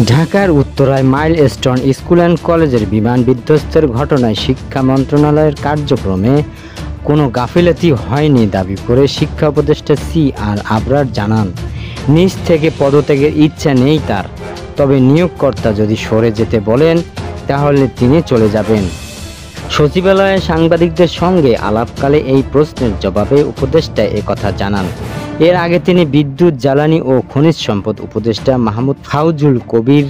ঢাকার উত্তরায় milestone school and কলেজের বিমান বিধ্বস্তের ঘটনায় শিক্ষা মন্ত্রণালয়ের কার্যক্রমে কোনো গাফিলতি হয়নি দাবি করে শিক্ষা উপদেষ্টা সি.আর. আবরার জানান, নিজ থেকে পদত্যাগের ইচ্ছা নেই তার, তবে নিয়োগকর্তা যদি সরে যেতে বলেন তাহলে তিনি চলে যাবেন। সচিবালয়ে সাংবাদিকদের সঙ্গে আলাপকালে এই প্রশ্নের জবাবে উপদেষ্টা একথা জানান। এর আগে তিনি বিদ্যুৎ, জ্বালানি ও খনিজ সম্পদ উপদেষ্টা মাহমুদ ফাউজুল কবির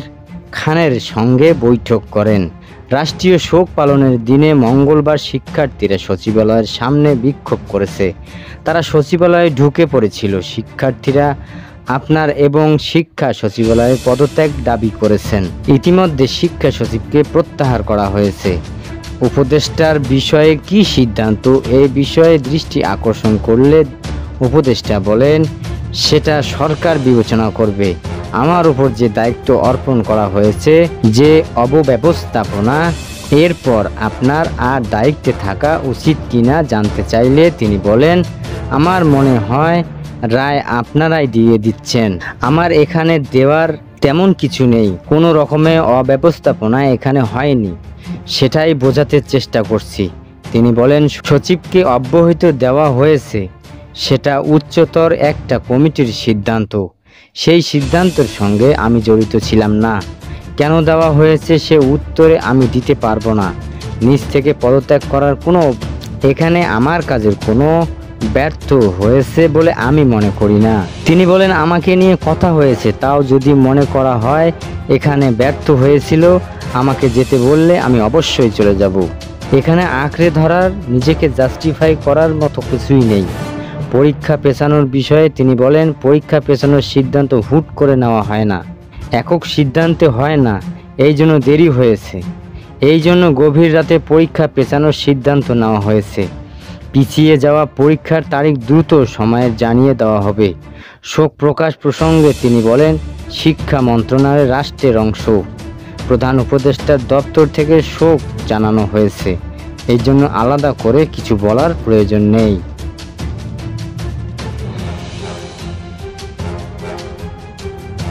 খানের সঙ্গে বৈঠক করেন। রাষ্ট্রীয় শোক পালনের দিনে মঙ্গলবার শিক্ষার্থীরা সচিবালয়ের সামনে বিক্ষোভ করেছে। তারা সচিবালয়ে ঢুকে পড়েছিল। শিক্ষার্থীরা আপনার এবং শিক্ষা সচিবালয়ের পদত্যাগ দাবি করেছেন। ইতিমধ্যে শিক্ষা সচিবকে প্রত্যাহার করা হয়েছে। উপদেষ্টার বিষয়ে কি সিদ্ধান্ত, এই বিষয়ে দৃষ্টি আকর্ষণ করলে উপদেষ্টা বলেন, সেটা সরকার বিবেচনা করবে। আমার উপর যে দায়িত্ব অর্পণ করা হয়েছে, যে অবব্যবস্থাপনা, এরপর আপনার আর দায়িত্বে থাকা উচিত কিনা জানতে চাইলে তিনি বলেন, আমার মনে হয় রায় আপনারাই দিয়ে দিচ্ছেন। আমার এখানে দেওয়ার তেমন কিছু নেই। কোনো রকমের অব্যবস্থাপনা এখানে হয়নি, সেটাই বোঝাতে চেষ্টা করছি। তিনি বলেন, সচিবকে অব্যাহতি দেওয়া হয়েছে, সেটা উচ্চতর একটা কমিটির সিদ্ধান্ত। সেই সিদ্ধান্তের সঙ্গে আমি জড়িত ছিলাম না। কেন দেওয়া হয়েছে সে উত্তরে আমি দিতে পারবো না। নিজ থেকে পদত্যাগ করার এখানে আমার কাজের কোনো ব্যর্থ হয়েছে বলে আমি মনে করি না। তিনি বলেন, আমাকে নিয়ে কথা হয়েছে, তাও যদি মনে করা হয় এখানে ব্যর্থ হয়েছিল, আমাকে যেতে বললে আমি অবশ্যই চলে যাব। এখানে আঁকড়ে ধরার, নিজেকে জাস্টিফাই করার মতো কিছুই নেই। পরীক্ষা পেছানোর বিষয়ে তিনি বলেন, পরীক্ষা পেছানোর সিদ্ধান্ত হুট করে নেওয়া হয় না, একক সিদ্ধান্তে হয় না, এই জন্য দেরি হয়েছে। এই জন্য গভীর রাতে পরীক্ষা পেছানোর সিদ্ধান্ত নেওয়া হয়েছে। পিছিয়ে যাওয়া পরীক্ষার তারিখ দ্রুত সময়ে জানিয়ে দেওয়া হবে। শোক প্রকাশ প্রসঙ্গে তিনি বলেন, শিক্ষা মন্ত্রণালয় রাষ্ট্রের অংশ। প্রধান উপদেষ্টার দপ্তর থেকে শোক জানানো হয়েছে, এই জন্য আলাদা করে কিছু বলার প্রয়োজন নেই।